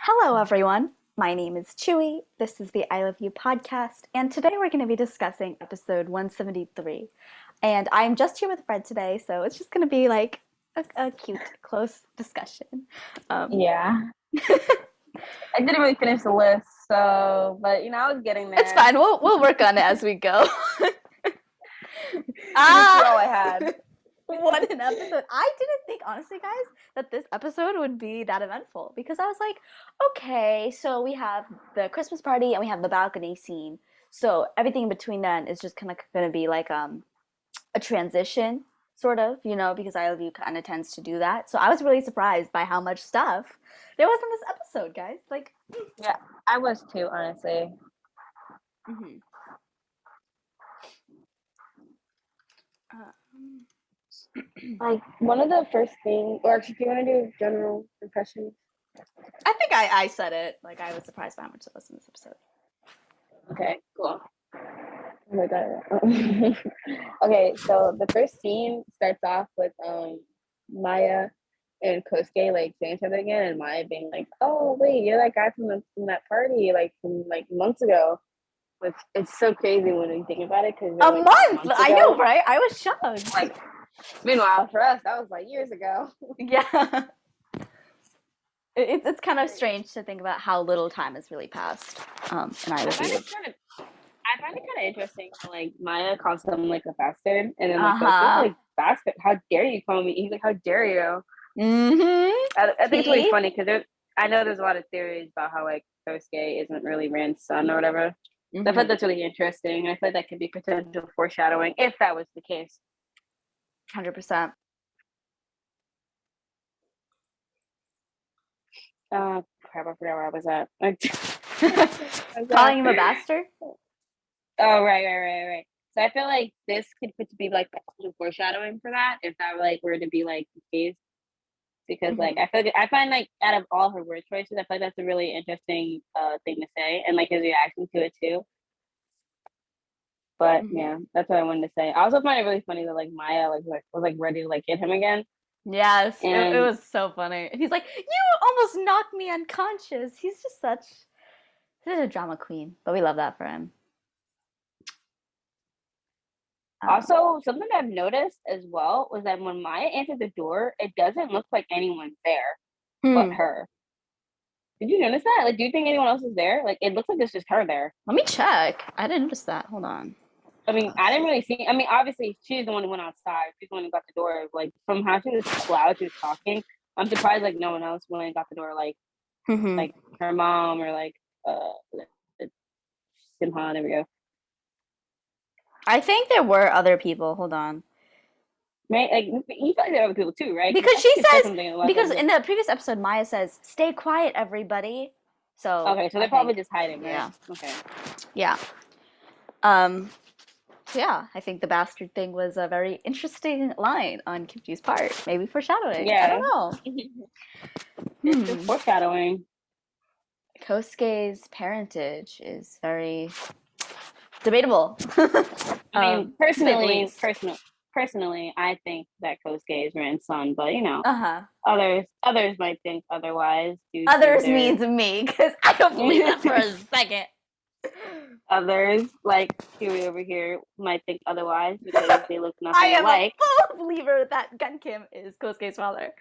Hello, everyone. My name is Chewy. This is the I Love You podcast, and today we're going to be discussing episode 173. And I'm just here with Fred today, so it's just going to be like a cute, close discussion. Um, Yeah, I didn't really finish the list, I was getting it's there. fine. We'll work on it as we go. This is all I had. What an episode. I didn't think, honestly, guys, that this episode would be that eventful because I was like, okay, so we have the Christmas party and we have the balcony scene. So everything in between then is just kind of going to be like a transition, sort of, because I Love You kind of tends to do that. So I was really surprised by how much stuff there was in this episode, guys. Like, Yeah, I was too, honestly. mm-hmm. um, Like, one of the first things, or actually, do you want to do general impressions? I think I said it. Like, I was surprised by how much there was in this episode. Okay, cool. Oh my god. Okay, so the first scene starts off with Maya and Kosuke like saying each other again, and Maya being like, "Oh wait, you're that guy from that party from months ago." Which it's so crazy when you think about it because A like month! months I ago. know, right? I was shocked. Like, meanwhile for us that was like years ago. Yeah. It's kind of strange to think about how little time has really passed. And I I Love find You. it kind of I find it kind of interesting how like Maya calls him like a bastard, and then like Kosuke's Uh-huh. like, "Bastard, how dare you call me?" He's like, "How dare you?" I think it's really See? funny because I know there's a lot of theories about how like Kosuke isn't really Rand's son or whatever. So I thought that's really interesting. I thought that could be potential foreshadowing if that was the case. 100%. Crap, I forgot where I was at. Calling him a bastard? Oh, right. So I feel like this could be like potential foreshadowing for that if that like were to be like the case. Because like I find like out of all her word choices, I feel like that's a really interesting thing to say, and like his reaction to it too. But yeah, that's what I wanted to say. I also find it really funny that like Maya was like ready to like get him again. Yes, it And was so funny. He's like, you almost knocked me unconscious. He's just such a drama queen, but we love that for him. also something I've noticed as well was that when Maya answered the door, it doesn't look like anyone's there but Hmm. her. Did you notice that? Like, do you think anyone else is there? Like, it looks like it's just her there. Let me check. I didn't notice that. Hold on. I mean, I didn't really see. I mean, obviously, she's the one who went outside. She's the one who got the door. Like, from how she was loud, she was talking. I'm surprised, like, no one else went and got the door. Like her mom or like Simha. There we go. I think there were other people. Hold on. Right? Like, you thought there were other people too, right? Because I she think it said says, something in the last because episode. in the previous episode, Maya says, "Stay quiet, everybody." So Okay, so I they're probably think, just hiding, right? yeah, Okay. yeah. Um, so yeah, I think the bastard thing was a very interesting line on Quimchee's part. Maybe foreshadowing. I don't Yeah. know. It's just foreshadowing. Kosuke's parentage is very debatable. I mean, To say the least. personally, I think that Kosuke is Rand's son, but Uh-huh. others might think otherwise due to Others their means me, because I don't believe that for a second. others like Chewie over here might think otherwise because they look I nothing am a alike. full believer that Gun Kim is Kosuke's father.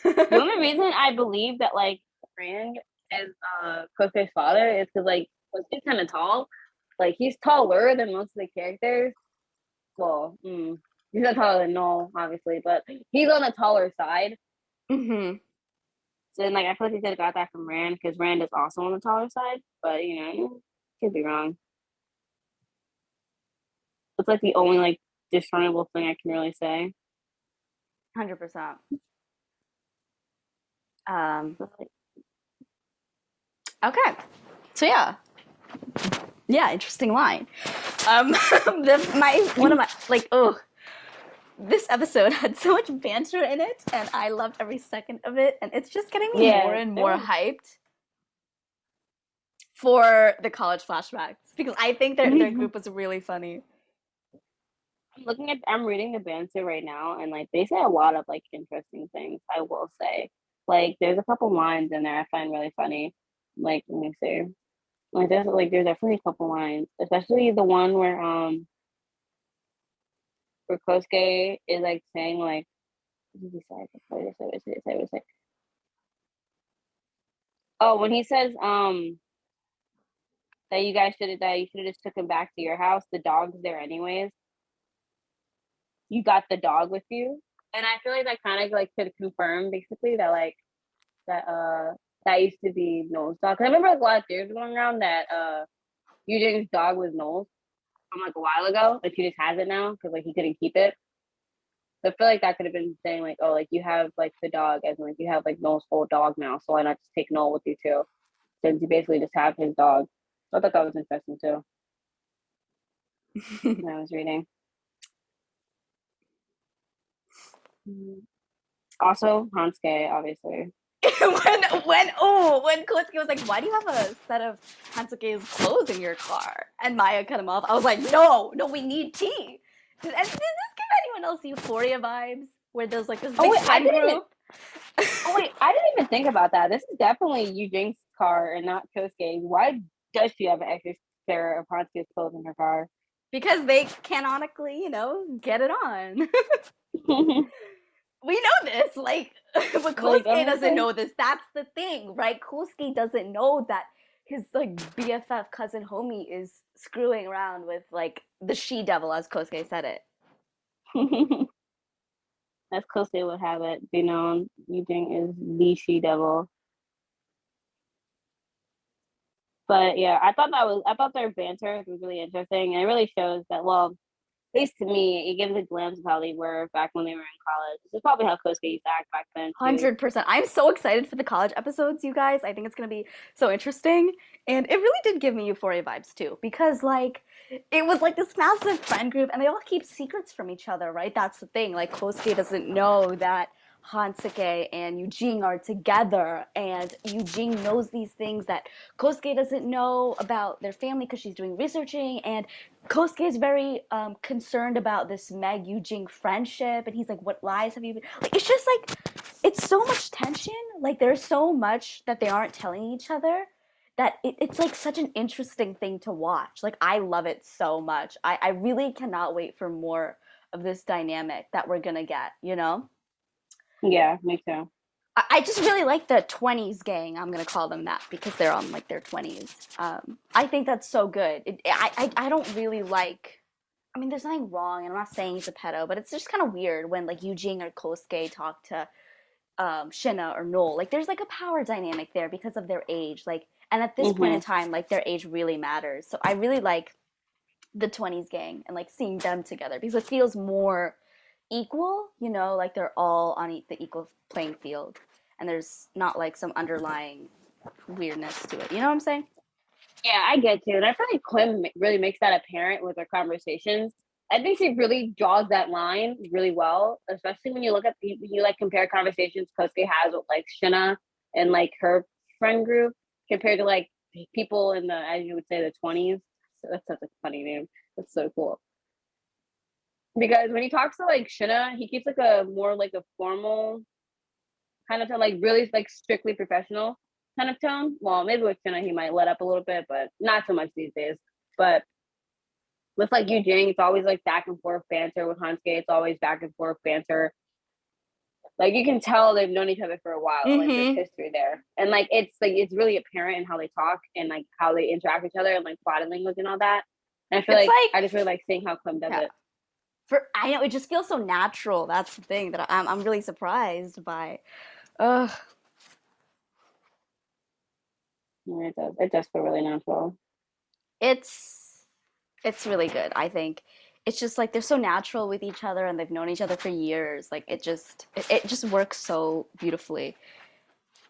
The only reason I believe that like Rand is Kosuke's father is because like Kosuke's kind of tall. Like he's taller than most of the characters. Well, he's not taller than Null, obviously, but he's on the taller side. Mm-hmm. So then, like, I feel like he could have got that from Rand because Rand is also on the taller side, but could be wrong. It's like the only like discernible thing I can really say. 100%. Okay. So yeah, interesting line. One of my like, oh, this episode had so much banter in it, and I loved every second of it, and it's just getting me more and more hyped for the college flashbacks because I think their group was really funny. I'm reading the banter right now, and like they say a lot of like interesting things. I will say, like there's a couple lines in there I find really funny. Like, let me see. There's definitely a couple lines, especially the one where Kosuke is like saying like, what did he say? What did he say? Oh, when he says that you should have just took him back to your house. The dog's there anyways. You got the dog with you, and I feel like that kind of like could confirm basically that like that used to be Noel's dog. 'Cause I remember like, a lot of theories going around that Eugene's dog was Noel's from like a while ago, and she just has it now because like he couldn't keep it. So I feel like that could have been saying like, oh, like you have like the dog, as in, like you have like Noel's whole dog now, so why not just take Noel with you too? Since you basically just have his dog. So I thought that was interesting too. When I was reading. Also, Hansuke, obviously. when Kosuke was like, "Why do you have a set of Hansuke's clothes in your car?" and Maya cut him off, I was like, "No, no, we need tea." Did this give anyone else Euphoria vibes? Where there's like this Oh big wait, I friend didn't even. group? Oh wait, I didn't even think about that. This is definitely Eugene's car and not Kosuke. Why does she have an extra pair of Hansuke's clothes in her car? Because they canonically, get it on. We know this, but Like Kosuke I'm just doesn't like, know this. That's the thing, right? Kosuke doesn't know that his like BFF cousin homie is screwing around with like the she devil, as Kosuke said it. as Kosuke would have it, be known, Eugene is the she devil. But yeah, I thought their banter was really interesting, and it really shows that well, at least to me, it gives a glimpse of how they were back when they were in college. This is probably how Kosuke used to act back then too. 100%. I'm so excited for the college episodes, you guys. I think it's gonna be so interesting, and it really did give me Euphoria vibes too, because like it was like this massive friend group, and they all keep secrets from each other, right? That's the thing. Like Kosuke doesn't know that Hansuke and Eugene are together, and Eugene knows these things that Kosuke doesn't know about their family because she's doing researching, and Kosuke is very concerned about this Meg Eugene friendship, and he's like, "What lies have you been?" Like, it's just like it's so much tension. Like there's so much that they aren't telling each other that it's like such an interesting thing to watch. Like I love it so much. I really cannot wait for more of this dynamic that we're gonna get. Yeah, me too. I just really like the 20s gang. I'm gonna call them that because they're on like their 20s. I think that's so good. I don't really like. I mean, there's nothing wrong, and I'm not saying he's a pedo, but it's just kind of weird when like Eugene or Kosuke talk to Shinna or Noel. Like there's like a power dynamic there because of their age. Like, and at this point in Hmm. time, like their age really matters. So I really like the 20s gang and like seeing them together because it feels more equal. Like they're all on the equal playing field, and there's not like some underlying weirdness to it. You know what I'm saying? Yeah, I get you, and I feel like Quinn really makes that apparent with her conversations. I think she really draws that line really well, especially when you look at you like compare conversations Kosuke has with like Shina and like her friend group compared to like people in the as you would say the 20s. So that's such a funny name. That's so cool. Because when he talks to like Shina, he keeps like a more like a formal kind of tone, like really like strictly professional kind of tone. Well, maybe with Shina he might let up a little bit, but not so much these days. But with like Eugene, it's always like back and forth banter. With Hansuke, it's always back and forth banter. Like you can tell they've known each other for a while. Like there's Mm-hmm. history there, and like it's really apparent in how they talk and like how they interact with each other and like body language and all that. And I feel It's like I just like, really like seeing how Clem does yeah. it. I know it just feels so natural. That's the thing that I'm really surprised by. Ugh. Yeah, it does. It does feel really natural. It's it's really good. I think it's just like they're so natural with each other and they've known each other for years. Like it just works so beautifully.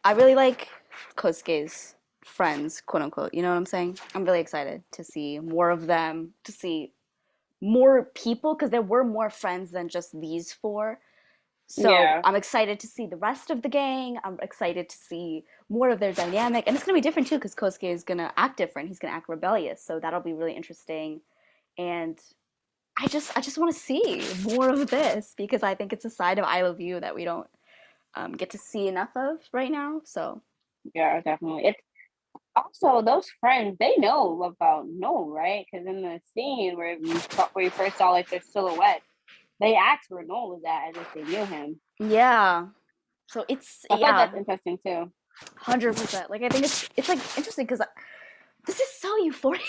I really like Kosuke's friends, quote unquote. You know what I'm saying? I'm really excited to see more of them, to see more people because there were more friends than just these four. So Yeah, I'm excited to see the rest of the gang. I'm excited to see more of their dynamic, and it's gonna be different too because Kosuke is gonna act different. He's gonna act rebellious, so that'll be really interesting. And I just want to see more of this because I think it's a side of I Love You that we don't get to see enough of right now. So yeah, definitely. Also, those friends, they know about Noel, right? Because in the scene where you first saw like their silhouette, they asked where Noel was at as if they knew him. Yeah. So it's I thought yeah, that's interesting too. 100%. Like I think it's like interesting because this is so euphoria.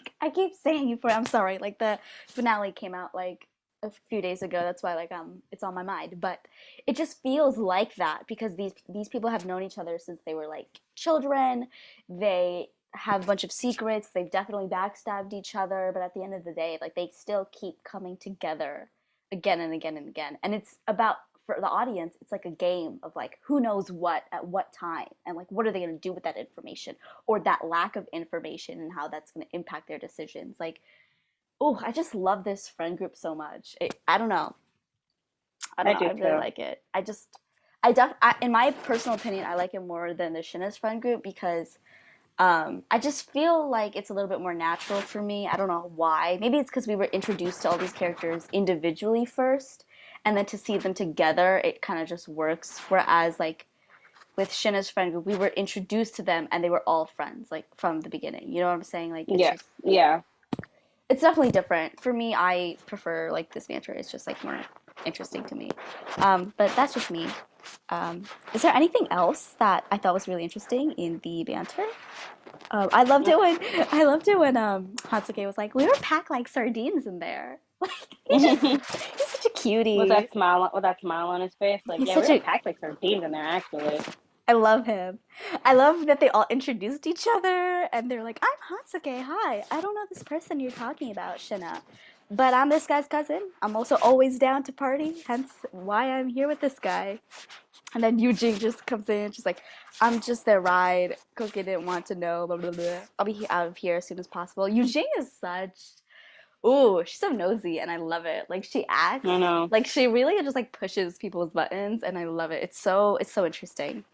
Like, I keep saying euphoria. I'm sorry. Like the finale came out like a few days ago. That's why like it's on my mind. But it just feels like that because these people have known each other since they were like children. They have a bunch of secrets. They've definitely backstabbed each other, but at the end of the day, like they still keep coming together again and again and again. And it's about for the audience, it's like a game of like who knows what at what time and like what are they going to do with that information or that lack of information and how that's going to impact their decisions. Like, oh, I just love this friend group so much. I don't know. I don't I know. do I really too. like it. In my personal opinion, I like it more than the Shinna's friend group because I just feel like it's a little bit more natural for me. I don't know why. Maybe it's because we were introduced to all these characters individually first, and then to see them together, it kind of just works. Whereas, like with Shinna's friend group, we were introduced to them, and they were all friends, like from the beginning. You know what I'm saying? Like Yeah, yeah. it's definitely different for me. I prefer like this banter. It's just like more interesting to me. But that's just me. Is there anything else that I thought was really interesting in the banter? I loved it when Hatsuki was like, "We were packed like sardines in there." Like he's such a cutie. With that smile on his face, like, He's yeah, we such were a packed like sardines in there, actually. I love him. I love that they all introduced each other and they're like, "I'm Hatsuki. Hi. I don't know this person you're talking about, Shina, but I'm this guy's cousin. I'm also always down to party. Hence why I'm here with this guy." And then Eugene just comes in. She's like, "I'm just their ride. Cookie didn't want to know. Blah blah blah. I'll be out of here as soon as possible." Eugene is such. Ooh, she's so nosy, and I love it. Like she acts I know. like she really just like pushes people's buttons, and I love it. It's so interesting.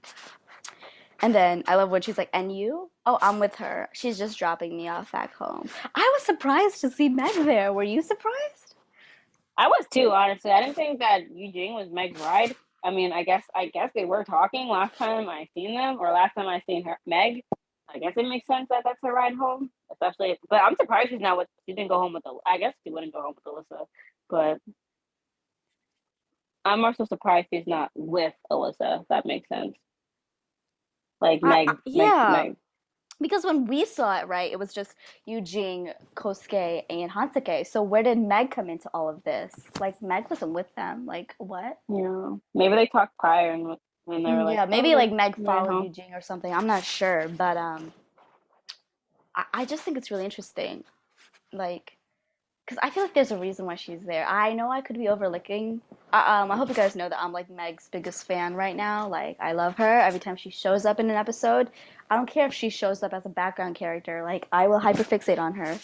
And then I love when she's like, "And you?" "Oh, I'm with her. She's just dropping me off back home." I was surprised to see Meg there. Were you surprised? I was too, honestly. I didn't think that Eugene was Meg's ride. I mean, I guess they were talking last time I seen them, or last time I seen her Meg. I guess it makes sense that that's her ride home, especially. But I'm surprised she's not with. She didn't go home with. I guess she wouldn't go home with Alyssa, but I'm also surprised she's not with Alyssa. If that makes sense. Like Yeah, Meg. because when we saw it, right, it was just Eugene, Kosuke, and Hansuke. So where did Meg come into all of this? Like Meg wasn't with them. Like what? Yeah, maybe they talked prior and when they were like, Yeah, "Oh, maybe let's like Meg ride followed home." Eugene or something. I'm not sure, but I just think it's really interesting. Like because I feel like there's a reason why she's there. I know I could be overlooking. I hope you guys know that I'm like Meg's biggest fan right now. Like I love her. Every time she shows up in an episode, I don't care if she shows up as a background character. Like I will hyperfixate on her.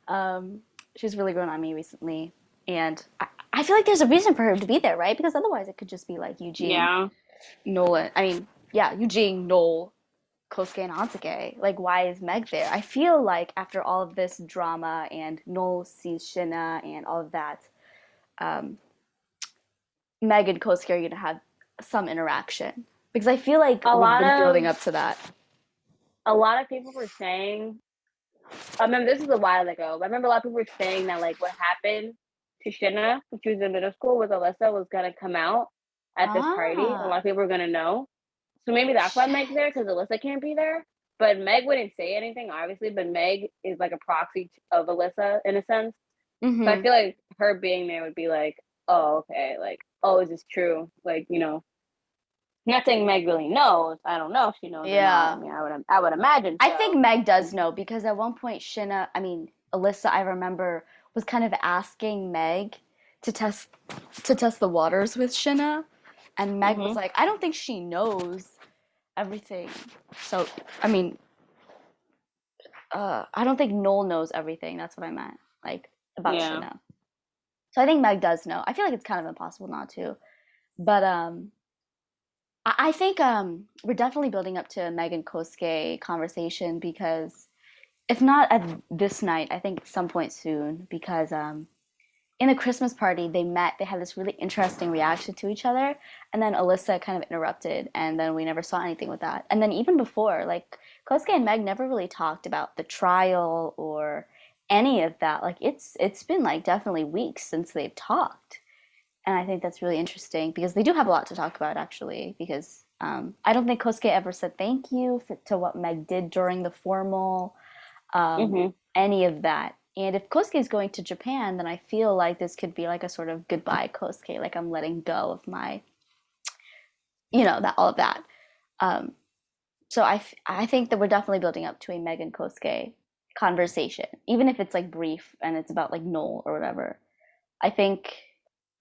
Um, she's really grown on me recently, and I feel like there's a reason for her to be there, right? Because otherwise it could just be like Eugene, Yeah, Nolan. I mean, yeah, Eugene, Noel, Kosuke and Hatsuke. Like, why is Meg there? I feel like after all of this drama and Noel sees Shinna and all of that, um, Meg and Kosuke are going to have some interaction. Because I feel like a we've lot been building of up to that. people were saying. I remember this was a while ago. But I remember a lot of people were saying that like what happened to Shinna when she was in middle school with Alyssa was gonna come out at this party. A lot Ah, of people were gonna know. So maybe that's why Meg's there shit. because Alyssa can't be there. But Meg wouldn't say anything, obviously. But Meg is like a proxy of Alyssa in a sense. So I Mm-hmm. feel like her being there would be like, oh, okay, like, oh, is this true? Like, not saying Meg really knows. I don't know if she knows or not. I Yeah. mean, I would imagine I think so. Meg does know because at one point Alyssa, I remember, was kind of asking Meg to test the waters with Shinna, and Meg was Hmm. like, "I don't think she knows everything." So, I mean, I don't think Noel knows everything. That's what I meant, like about Yeah. Shinna. So I think Meg does know. I feel like it's kind of impossible not to, but I think we're definitely building up to a Meg and Kosuke conversation because if not at this night, I think some point soon because in the Christmas party, they met, they had this really interesting reaction to each other, and then Alyssa kind of interrupted, and then we never saw anything with that. And then even before, like Kosuke and Meg never really talked about the trial or any of that. Like it's been like definitely weeks since they've talked. And I think that's really interesting because they do have a lot to talk about actually. Because I don't think Kosuke ever said thank you to what Meg did during the formal, Mm-hmm. any of that. And if Kosuke is going to Japan, then I feel like this could be like a sort of goodbye Kosuke, like I'm letting go of my, that all of that. Um, so I think that we're definitely building up to a Meg and Kosuke conversation, even if it's like brief and it's about like Noel or whatever. I think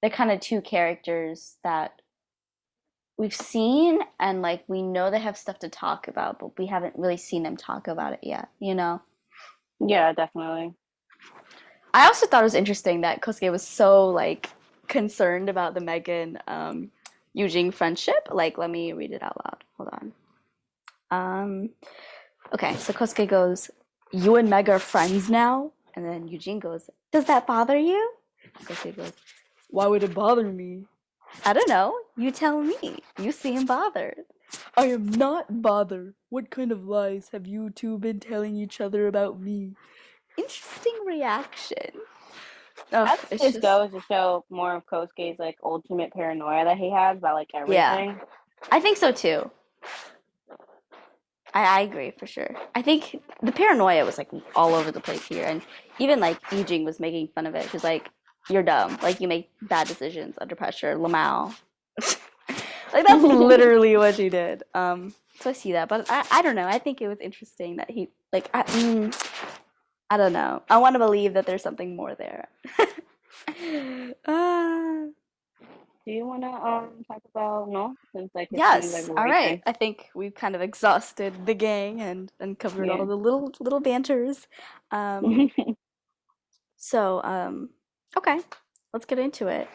they're kind of two characters that we've seen and like we know they have stuff to talk about, but we haven't really seen them talk about it yet, you know? Yeah, definitely. I also thought it was interesting that Kosuke was so like concerned about the Megan Eugene friendship. Like, let me read it out loud. Hold on. Um, okay, so Kosuke goes, "You and Meg are friends now," and then Eugene goes, "Does that bother you?" Kosuke goes, "Why would it bother me?" "I don't know. You tell me. You seem bothered." "I am not bothered. What kind of lies have you two been telling each other about me?" Interesting reaction. Oh, I think it's this just goes to show more of Kosuke's like ultimate paranoia that he has about like yeah. everything. I think so too. I agree for sure. I think the paranoia was like all over the place here, and even like Eugene was making fun of it. She's like, "You're dumb. Like you make bad decisions under pressure, Lamau." Like that's literally what she did. So I see that, but I don't know. I think it was interesting that he like I don't know. I want to believe that there's something more there. uh, Do you want to talk about no? Since like it seems like yes. we're All right. racing. I think we've kind of exhausted the gang and covered all Yeah. the little banters. Um, so okay, let's get into it.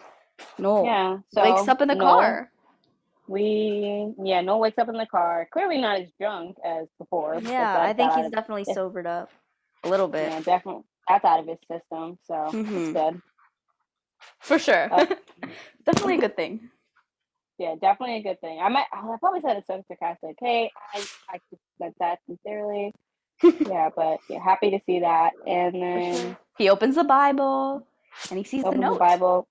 Noel Yeah. wakes So up in the no, car. no wakes up in the car. Clearly not as drunk as before because Yeah, I that got think out he's of definitely it. sobered up a little bit. Yeah, definitely that's out of his system. So it's Mm-hmm. good. For sure. Uh, Definitely a good thing. yeah, definitely a good thing. I probably said it so sarcastic. Hey, I meant that sincerely. Yeah, but yeah, happy to see that. And For sure. then He opens the Bible and he sees the opens the note. Bible,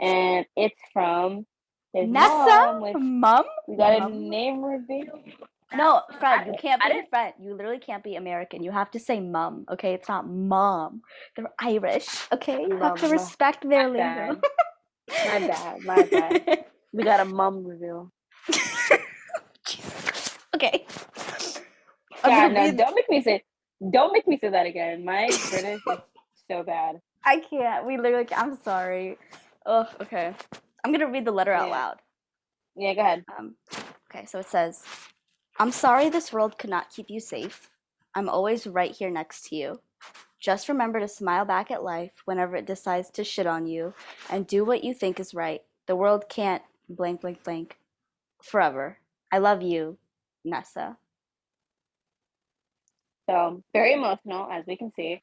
and it's from his Nessa? mom, which Mum? we got a Mum? name reveal. No, I, Fred, you can't I be didn't. Fred. You literally can't be American. You have to say mum, okay? It's not mom. They're Irish, okay? You have to Mum, my respect their lingo. bad, my bad. We got a mum reveal. Jesus. Okay. I'm God, gonna no, read. don't make me say that again. My British is so bad. I can't. We literally. I'm sorry. Ugh. Okay. I'm gonna read the letter out Yeah, loud. yeah. Go ahead. Um. Okay. So it says, "I'm sorry this world could not keep you safe. I'm always right here next to you. Just remember to smile back at life whenever it decides to shit on you, and do what you think is right. The world can't blank blank blank forever. I love you, Nessa." So very emotional, as we can see.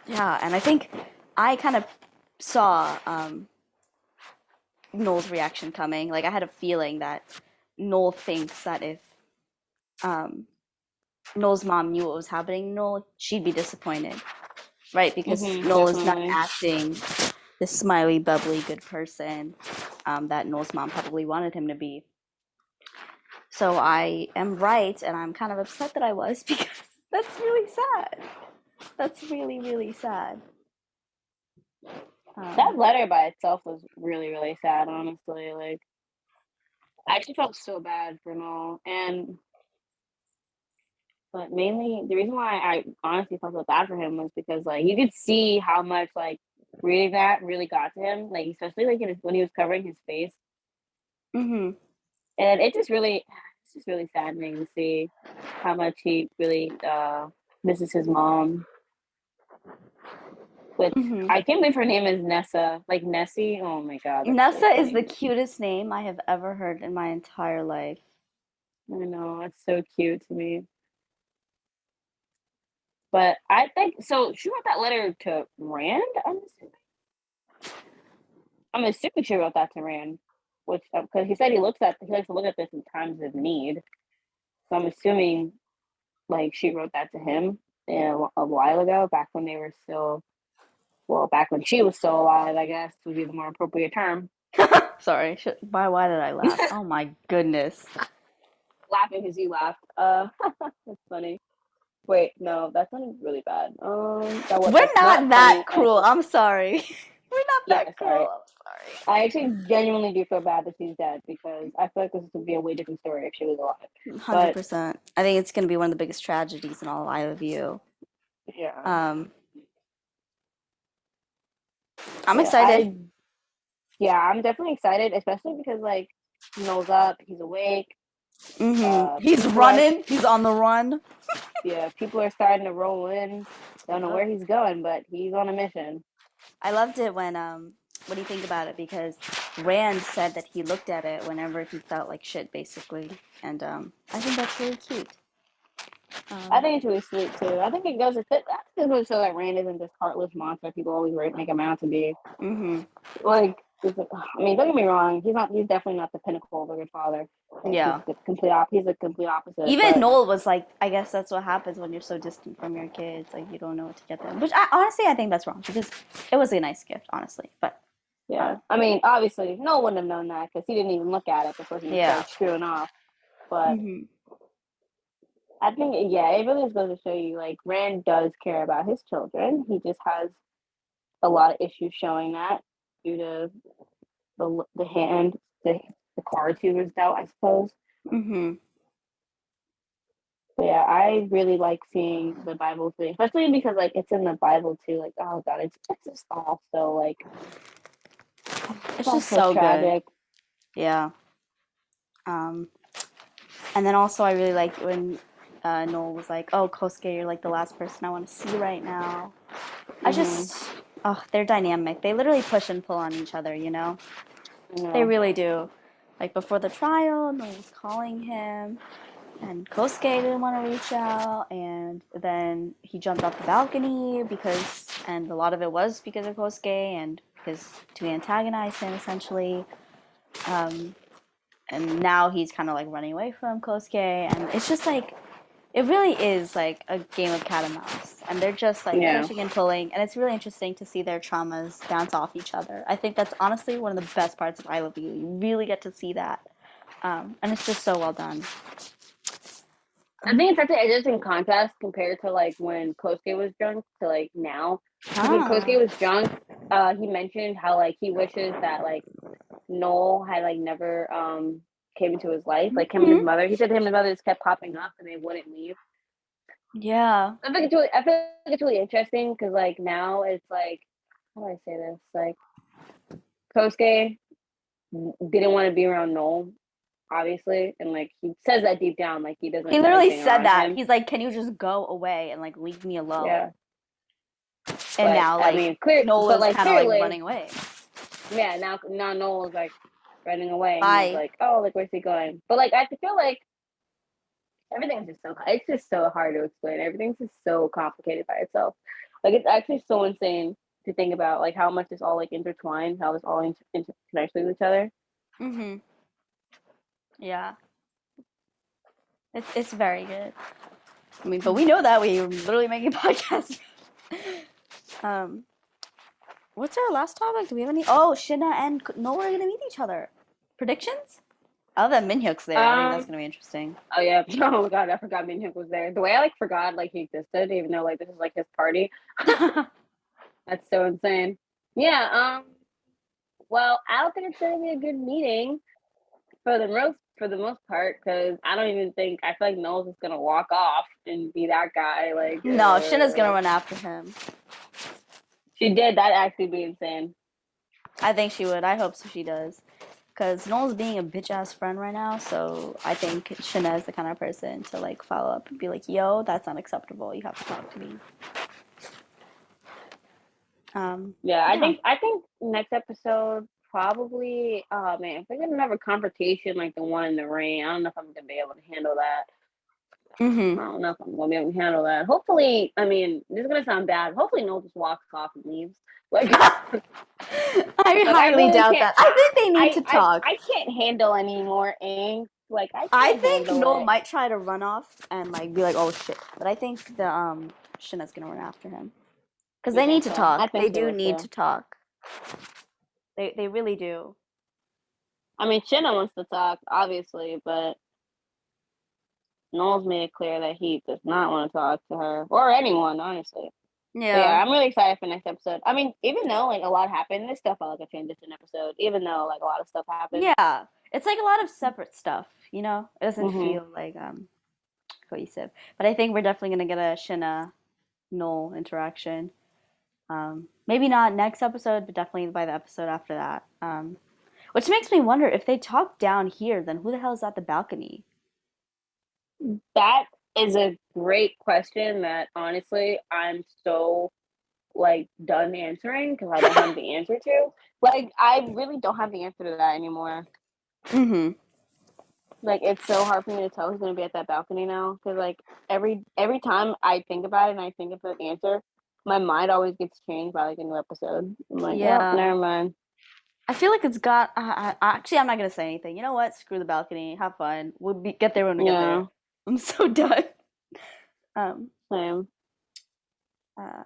Yeah, and I think I kind of saw Noel's reaction coming. Like I had a feeling that Noel thinks that if um, Noel's mom knew what was happening to Noel, she'd be disappointed, right? Because Noel is not Definitely. acting the smiley, bubbly, good person that Noel's mom probably wanted him to be. So I am right, and I'm kind of upset that I was because that's really sad. That's really, really sad. That Um, letter by itself was really, really sad, honestly. Like, I actually felt so bad for Noel. But mainly, the reason why I honestly felt so bad for him was because, like, you could see how much, like, reading that really got to him. Like, especially, like, when he was covering his face. mhm, And it's just really saddening to see how much he really misses his mom. Which mhm. I can't believe her name is Nessa. Like, Nessie. Oh my God, that's so Nessa is the funny. cutest name I have ever heard in my entire life. I know, it's so cute to me. But I think so. She wrote that letter to Rand. I'm assuming. I'm assuming she wrote that to Rand, which because he said he likes to look at this in times of need. So I'm assuming like she wrote that to him a while ago, back when they were still back when she was still alive, I guess would be the more appropriate term. Sorry. Why did I laugh? Oh my goodness. Laughing because you laughed. That's funny. Wait, no, that sounded really bad. We're That's not not that funny. cruel. I'm sorry. We're not Yeah, that cruel. sorry. I'm sorry. I actually genuinely do feel bad that she's dead because I feel like this would be a way different story if she was alive. But 100%. I think it's gonna be one of the biggest tragedies in all of I Love You. yeah, Um, I'm yeah, excited. I'm definitely excited, especially because like Noel's up, he's awake. He's People are running. He's on the run. people are starting to roll in. Don't know Yep. where he's going, but he's on a mission. I loved it when what do you think about it? Because Rand said that he looked at it whenever he felt like shit, basically, and I think that's really cute. I Um, think it's really sweet too. I think it goes to show that Rand isn't this heartless monster people always make him out to be. mhm. Like, I mean, don't get me wrong. He's not. He's definitely not the pinnacle of a good father. Like, Yeah. He's a complete opposite. Even But Noel was like, I guess that's what happens when you're so distant from your kids. Like, you don't know what to get them. Which, honestly, I think that's wrong because it was a nice gift, honestly. But, yeah, I mean, obviously, no one would have known that because he didn't even look at it before he yeah. started screwing off. But Hmm. I think, yeah, it really is going to show you like Rand does care about his children. He just has a lot of issues showing that due to the hand, the the cards he was dealt, I suppose. Hmm. But yeah, I really like seeing the Bible thing, especially because like it's in the Bible too. Like, oh god, it's just all so like it's It's all just so so good. tragic. Yeah. Um, and then also, I really liked when Noel was like, "Oh, Kosuke, you're like the last person I want to see right now." I Mm-hmm. just, oh, they're dynamic. They literally push and pull on each other, you know? They Yeah. really do. Like before the trial, Noel was calling him, and Kosuke didn't want to reach out, and then he jumped off the balcony and a lot of it was because of Kosuke, and because to antagonize him essentially. Um, and now he's kind of like running away from Kosuke, and it's just like it really is like a game of cat and mouse, and they're just like Yeah. pushing and pulling, and it's really interesting to see their traumas bounce off each other. I think that's honestly one of the best parts of I Love You. You really get to see that, and it's just so well done. I think it's such an interesting contrast compared to like when Kosuke was drunk to like now. Because when Ah. Kosuke was drunk, he mentioned how like he wishes that like Noel had like never came into his life, like him and his Hmm. mother. He said him and his mother just kept popping up and they wouldn't leave. Yeah. I feel like it's really interesting because like now it's like how do I say this? Like Kosuke didn't want to be around Noel, obviously, and like he says that deep down, like he He doesn't like literally being said around that. him. He's like, "Can you just go away and like leave me alone?" Yeah, And but now I like mean, Nola's like kind of like clearly, running away. yeah. Now Noel is like running away, and he's Bye. like, oh, like where's he going? But like I feel like everything's just it's just so hard to explain. Everything's just so complicated by itself. Like it's actually so insane to think about like how much it's all like intertwined, how it's all interconnected with each other. Mhm. Yeah. It's very good. I mean, but we know that we literally making podcasts. um, what's our last topic? Do we have any? Oh, Shinna and Noah are gonna meet each other. Predictions? Oh, that Minhyuk's there. I think that's Um. gonna be interesting. Oh yeah. Oh god, I forgot Minhyuk was there. The way I like forgot like he existed, even though like this is like his party. That's so insane. Yeah. Well, I don't think it's gonna be a good meeting for the most part because I don't even think I feel like Noel's just gonna walk off and be that guy. Like No, Shinna's gonna run after him. she did. That actually be insane. I think she would. I hope so. She does. Because Noel's being a bitch ass friend right now, so I think Shinna is the kind of person to like follow up and be like, "Yo, that's unacceptable. You have to talk to me." Yeah, Yeah. I think next episode probably. Oh man, if we're gonna have a confrontation like the one in the rain, I don't know if I'm gonna be able to handle that. Mm-hmm. I don't know if I'm gonna be able to handle that. Hopefully, I mean, this is gonna sound bad. Hopefully, Noel just walks off and leaves. Like, I like I highly really doubt can't. that. I think they need I to I talk. I can't handle any more angst. Like I I can't think handle Noel it. might try to run off and like be like, "Oh shit!" But I think the Shinna's gonna run after him because You they need think to so? I talk. They think she do will need too. to talk. They really do. I mean, Shinna wants to talk, obviously, but Noel's made it clear that he does not want to talk to her or anyone, honestly. But yeah, Yeah. I'm really excited for next episode. I mean, even though like a lot happened, this still felt like a transition episode. Even though like a lot of stuff happened. Yeah. It's like a lot of separate stuff, you know? It doesn't Mhm. feel like cohesive. But I think we're definitely gonna get a Shinna Noel interaction. Maybe not next episode, but definitely by the episode after that. Which makes me wonder if they talk down here, then who the hell is at the balcony? That is a great question that honestly I'm so like done answering because I don't have the answer to. Like I really don't have the answer to that anymore. Mm-hmm. Like it's so hard for me to tell who's gonna be at that balcony now because like every time I think about it and I think of the answer, my mind always gets changed by like a new episode. I'm like, oh, Yeah. never mind. I feel like it's got. Actually, I'm not gonna say anything. You know what? Screw the balcony. Have fun. Get there when we get there. Yeah, I'm so done. Um. same. Uh.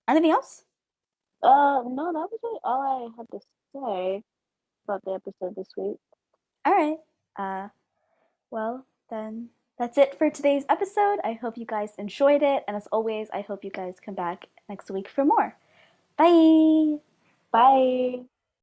Anything else? No, that was really all I had to say about the episode this week. All right. Uh. Well, then that's it for today's episode. I hope you guys enjoyed it, and as always, I hope you guys come back next week for more. Bye. Bye.